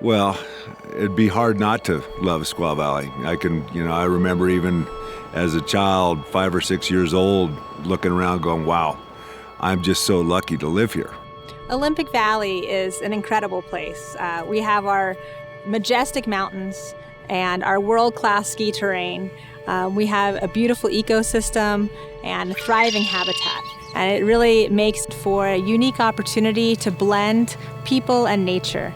Well, it'd be hard not to love Squaw Valley. I remember even as a child, 5 or 6 years old, looking around going, wow, I'm just so lucky to live here. Olympic Valley is an incredible place. We have our majestic mountains and our world-class ski terrain. We have a beautiful ecosystem and a thriving habitat. And it really makes for a unique opportunity to blend people and nature.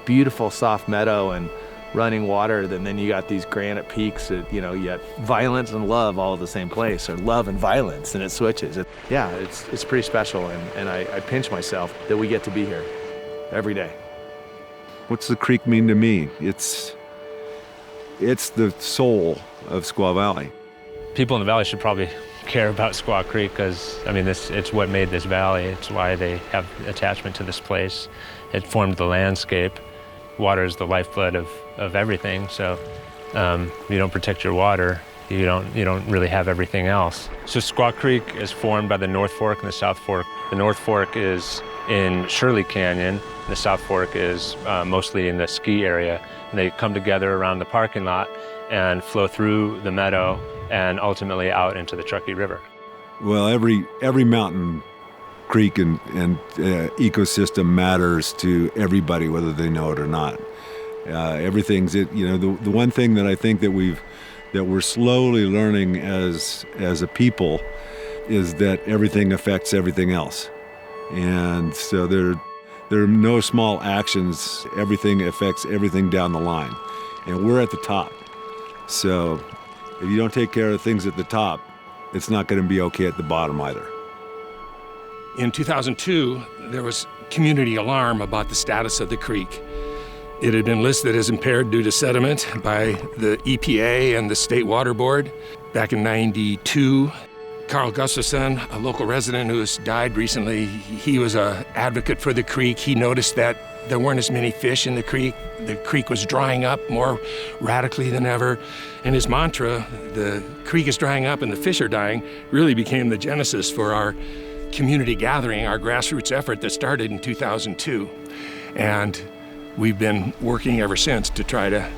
Beautiful soft meadow and running water, and then you got these granite peaks that, you got violence and love all at the same place, or love and violence, and it switches. It's pretty special, and I pinch myself that we get to be here every day. What's the creek mean to me? It's the soul of Squaw Valley. People in the valley should probably care about Squaw Creek because, it's what made this valley. It's why they have attachment to this place. It formed the landscape. Water is the lifeblood of everything, so you don't protect your water, you don't really have everything else. So Squaw Creek is formed by the North Fork and the South Fork. The North Fork is in Shirley Canyon. The South Fork is mostly in the ski area. And they come together around the parking lot and flow through the meadow and ultimately out into the Truckee River. Well, every mountain, creek, and ecosystem matters to everybody, whether they know it or not. Everything's it. The one thing that I think that we're slowly learning as a people is that everything affects everything else, and so there are no small actions. Everything affects everything down the line, and we're at the top. So if you don't take care of things at the top, it's not going to be okay at the bottom either. In 2002, there was community alarm about the status of the creek. It had been listed as impaired due to sediment by the EPA and the State Water Board. Back in '92, Carl Gustafson, a local resident who has died recently, he was an advocate for the creek. He noticed that there weren't as many fish in the creek. The creek was drying up more radically than ever. And his mantra, the creek is drying up and the fish are dying, really became the genesis for our community gathering, our grassroots effort that started in 2002. And we've been working ever since to try to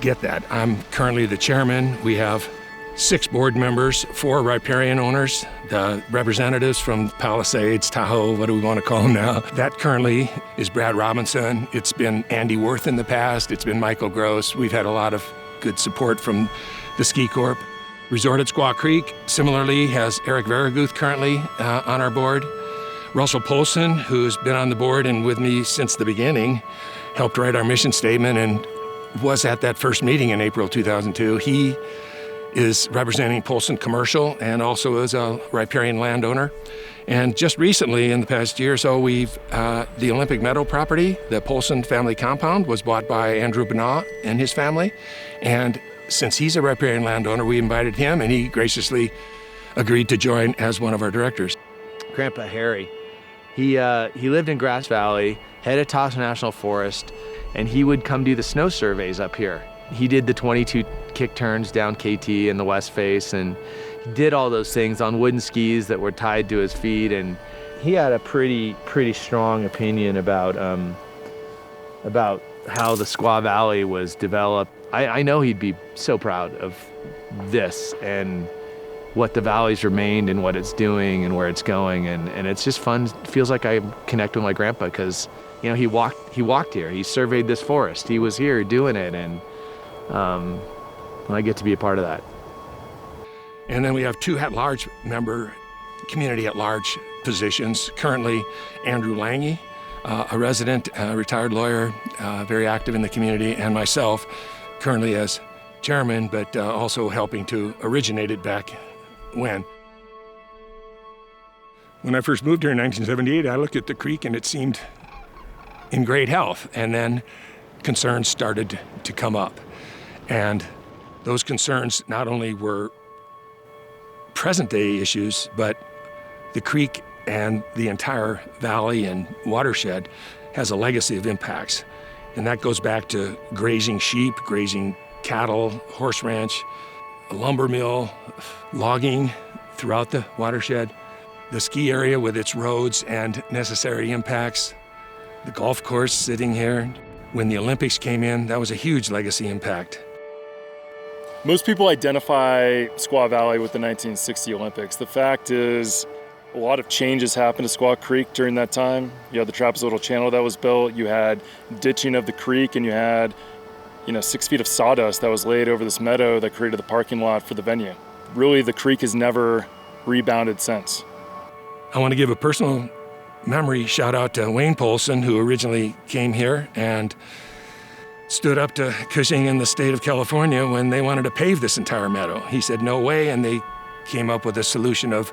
get that. I'm currently the chairman. We have 6 board members, 4 riparian owners, the representatives from Palisades, Tahoe, what do we want to call them now? That currently is Brad Robinson. It's been Andy Worth in the past. It's been Michael Gross. We've had a lot of good support from the Ski Corp. Resort at Squaw Creek, similarly, has Eric Varaguth currently on our board. Russell Polson, who's been on the board and with me since the beginning, helped write our mission statement and was at that first meeting in April 2002. He is representing Polson Commercial and also is a riparian landowner. And just recently, in the past year or so, the Olympic Meadow property, the Polson family compound, was bought by Andrew Benoit and his family. And since he's a riparian landowner, we invited him, and he graciously agreed to join as one of our directors. Grandpa Harry, he lived in Grass Valley, head of Tahoe National Forest, and he would come do the snow surveys up here. He did the 22 kick turns down KT in the west face, and he did all those things on wooden skis that were tied to his feet, and he had a pretty strong opinion about how the Squaw Valley was developed. I know he'd be so proud of this and what the valley's remained and what it's doing and where it's going, and it's just fun. It feels like I connect with my grandpa because he walked here, he surveyed this forest, he was here doing it, and I get to be a part of that. And then we have 2 at-large member, community at-large positions. Currently, Andrew Lange, a resident, retired lawyer, very active in the community, and myself, currently as chairman, but also helping to originate it back when. When I first moved here in 1978, I looked at the creek and it seemed in great health, and then concerns started to come up. And those concerns not only were present-day issues, but the creek and the entire valley and watershed has a legacy of impacts. And that goes back to grazing sheep, grazing cattle, horse ranch, a lumber mill, logging throughout the watershed, the ski area with its roads and necessary impacts, the golf course sitting here, when the Olympics came in, that was a huge legacy impact. Most people identify Squaw Valley with the 1960 Olympics. The fact is, a lot of changes happened to Squaw Creek during that time. You had the trapezoidal channel that was built, you had ditching of the creek, and you had 6 feet of sawdust that was laid over this meadow that created the parking lot for the venue. Really, the creek has never rebounded since. I want to give a personal memory shout out to Wayne Polson, who originally came here and stood up to Cushing in the state of California when they wanted to pave this entire meadow. He said, no way, and they came up with a solution of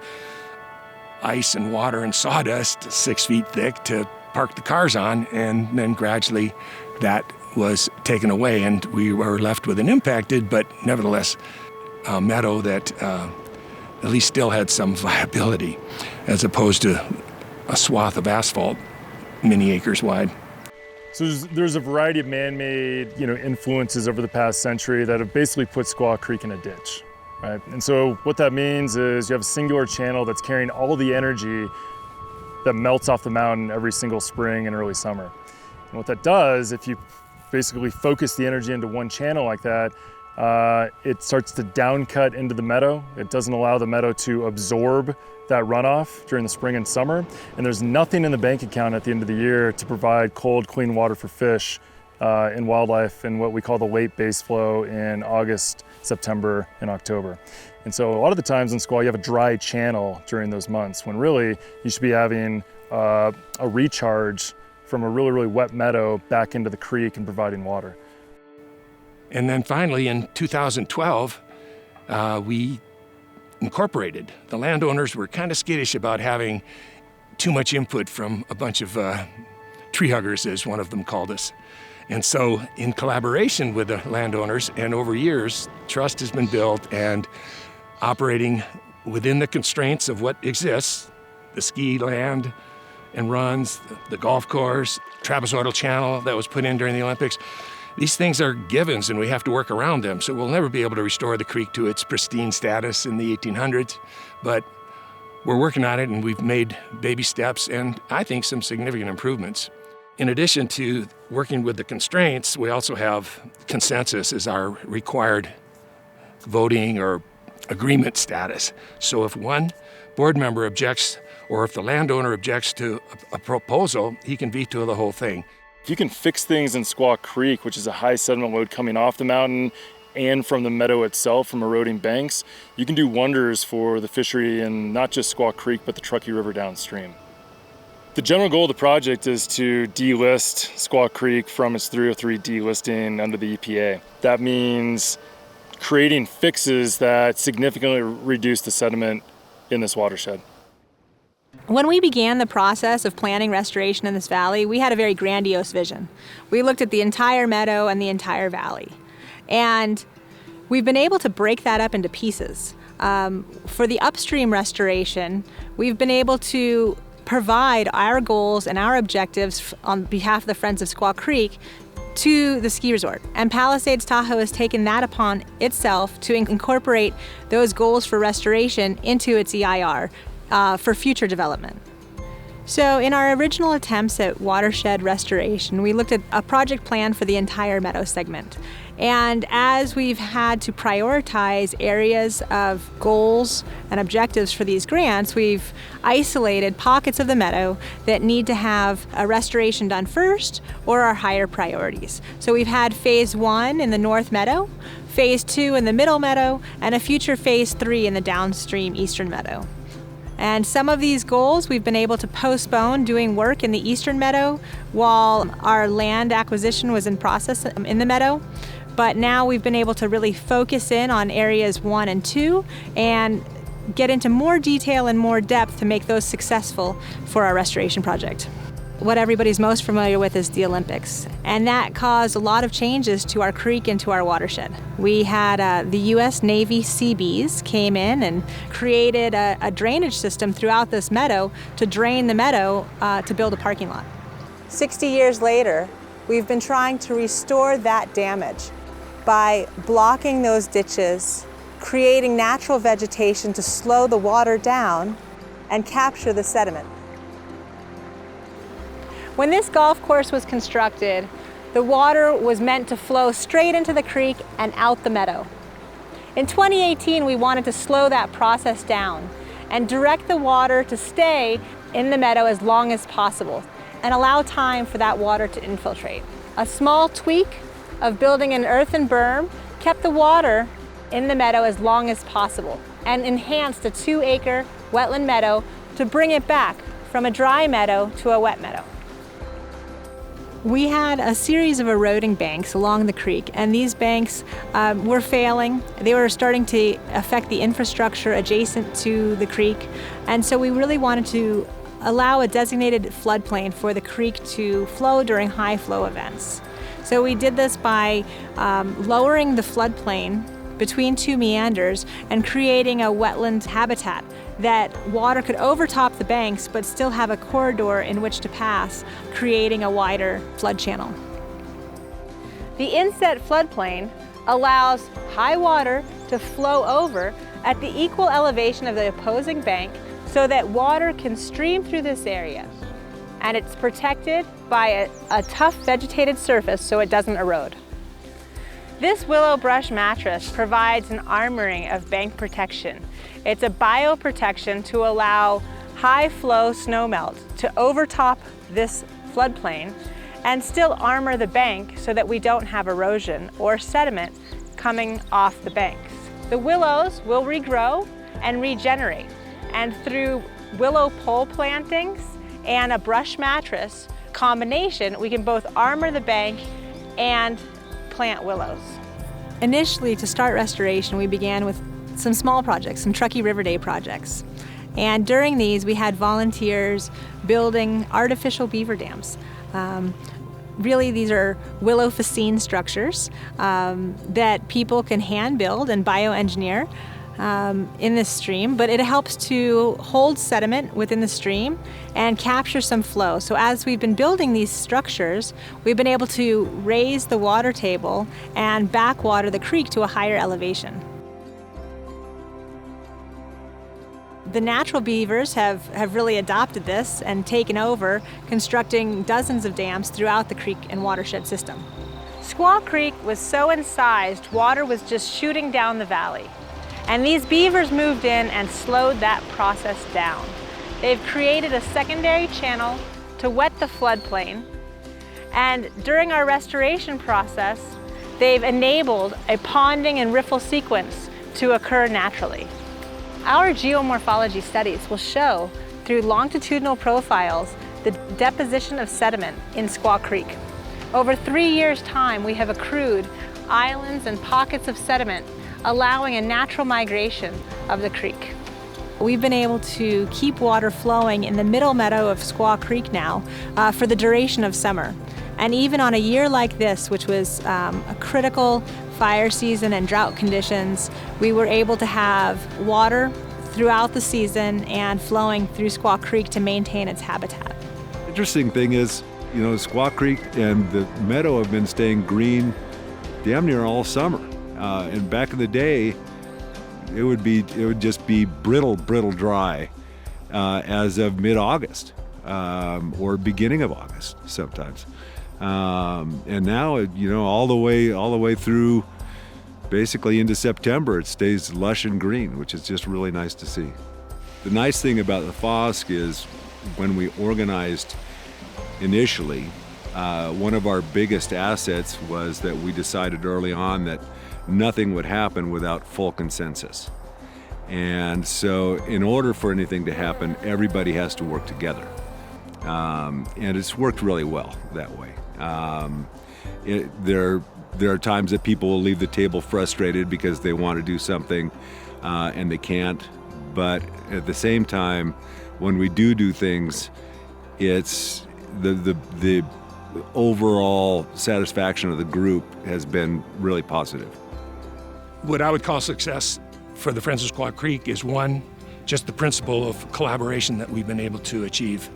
ice and water and sawdust 6 feet thick to park the cars on, and then gradually that was taken away, and we were left with an impacted but nevertheless a meadow that at least still had some viability, as opposed to a swath of asphalt many acres wide. So there's a variety of man-made influences over the past century that have basically put Squaw Creek in a ditch, right? And so what that means is you have a singular channel that's carrying all the energy that melts off the mountain every single spring and early summer. And what that does, if you basically focus the energy into one channel like that, it starts to downcut into the meadow. It doesn't allow the meadow to absorb that runoff during the spring and summer. And there's nothing in the bank account at the end of the year to provide cold, clean water for fish and wildlife in what we call the late base flow in August, September, and October. And so a lot of the times in Squaw, you have a dry channel during those months, when really you should be having a recharge from a really, really wet meadow back into the creek and providing water. And then finally in 2012, we incorporated. The landowners were kind of skittish about having too much input from a bunch of tree huggers, as one of them called us. And so in collaboration with the landowners, and over years, trust has been built, and operating within the constraints of what exists, the ski land and runs, the golf course, trapezoidal channel that was put in during the Olympics. These things are givens, and we have to work around them. So we'll never be able to restore the creek to its pristine status in the 1800s, but we're working on it, and we've made baby steps and I think some significant improvements. In addition to working with the constraints, we also have consensus as our required voting or agreement status. So if one board member objects, or if the landowner objects to a proposal, he can veto the whole thing. If you can fix things in Squaw Creek, which is a high sediment load coming off the mountain and from the meadow itself, from eroding banks, you can do wonders for the fishery in not just Squaw Creek, but the Truckee River downstream. The general goal of the project is to delist Squaw Creek from its 303 delisting under the EPA. That means creating fixes that significantly reduce the sediment in this watershed. When we began the process of planning restoration in this valley, we had a very grandiose vision. We looked at the entire meadow and the entire valley. And we've been able to break that up into pieces. For the upstream restoration, we've been able to provide our goals and our objectives on behalf of the Friends of Squaw Creek to the ski resort. And Palisades Tahoe has taken that upon itself to incorporate those goals for restoration into its EIR for future development. So in our original attempts at watershed restoration, we looked at a project plan for the entire meadow segment. And as we've had to prioritize areas of goals and objectives for these grants, we've isolated pockets of the meadow that need to have a restoration done first or are higher priorities. So we've had phase 1 in the North Meadow, phase 2 in the Middle Meadow, and a future phase 3 in the downstream Eastern Meadow. And some of these goals we've been able to postpone doing work in the Eastern Meadow while our land acquisition was in process in the Meadow. But now we've been able to really focus in on areas 1 and 2 and get into more detail and more depth to make those successful for our restoration project. What everybody's most familiar with is the Olympics, and that caused a lot of changes to our creek and to our watershed. We had the U.S. Navy Seabees came in and created a drainage system throughout this meadow to drain the meadow to build a parking lot. 60 years later, we've been trying to restore that damage by blocking those ditches, creating natural vegetation to slow the water down and capture the sediment. When this golf course was constructed, the water was meant to flow straight into the creek and out the meadow. In 2018, we wanted to slow that process down and direct the water to stay in the meadow as long as possible and allow time for that water to infiltrate. A small tweak of building an earthen berm kept the water in the meadow as long as possible and enhanced a 2-acre wetland meadow to bring it back from a dry meadow to a wet meadow. We had a series of eroding banks along the creek, and these banks were failing. They were starting to affect the infrastructure adjacent to the creek, and so we really wanted to allow a designated floodplain for the creek to flow during high flow events. So we did this by lowering the floodplain between 2 meanders and creating a wetland habitat that water could overtop the banks but still have a corridor in which to pass, creating a wider flood channel. The inset floodplain allows high water to flow over at the equal elevation of the opposing bank so that water can stream through this area. And it's protected by a tough vegetated surface so it doesn't erode. This willow brush mattress provides an armoring of bank protection. It's a bioprotection to allow high flow snowmelt to overtop this floodplain and still armor the bank so that we don't have erosion or sediment coming off the banks. The willows will regrow and regenerate, and through willow pole plantings and a brush mattress combination, we can both armor the bank and plant willows. Initially, to start restoration, we began with some small projects, some Truckee River Day projects. And during these, we had volunteers building artificial beaver dams. Really, these are willow fascine structures that people can hand build and bioengineer in this stream, but it helps to hold sediment within the stream and capture some flow. So as we've been building these structures, we've been able to raise the water table and backwater the creek to a higher elevation. The natural beavers have really adopted this and taken over, constructing dozens of dams throughout the creek and watershed system. Squaw Creek was so incised, water was just shooting down the valley. And these beavers moved in and slowed that process down. They've created a secondary channel to wet the floodplain. And during our restoration process, they've enabled a ponding and riffle sequence to occur naturally. Our geomorphology studies will show through longitudinal profiles the deposition of sediment in Squaw Creek. Over 3 years' time, we have accrued islands and pockets of sediment, allowing a natural migration of the creek. We've been able to keep water flowing in the middle meadow of Squaw Creek now for the duration of summer. And even on a year like this, which was a critical fire season and drought conditions, we were able to have water throughout the season and flowing through Squaw Creek to maintain its habitat. Interesting thing is, Squaw Creek and the meadow have been staying green damn near all summer. And back in the day, it would just be brittle dry as of mid-August or beginning of August sometimes. And now, all the way through basically into September, it stays lush and green, which is just really nice to see. The nice thing about the FOSC is when we organized initially, one of our biggest assets was that we decided early on that nothing would happen without full consensus. And so in order for anything to happen, everybody has to work together. And it's worked really well that way. There are times that people will leave the table frustrated because they want to do something and they can't. But at the same time, when we do things, it's the overall satisfaction of the group has been really positive. What I would call success for the Friends of Squaw Creek is, one, just the principle of collaboration that we've been able to achieve.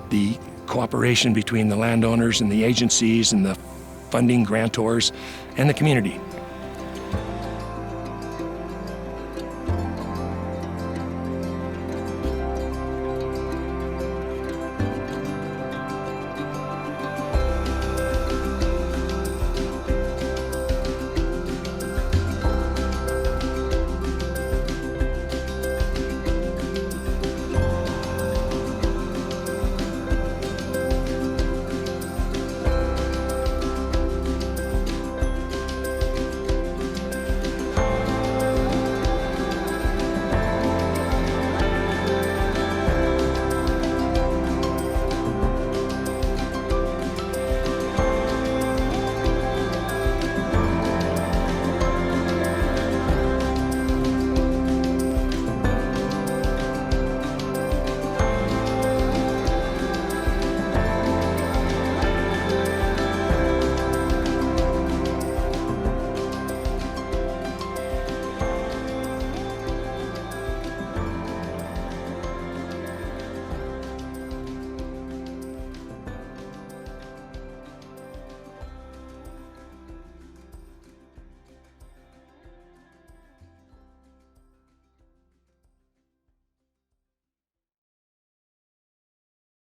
The cooperation between the landowners and the agencies and the funding grantors and the community.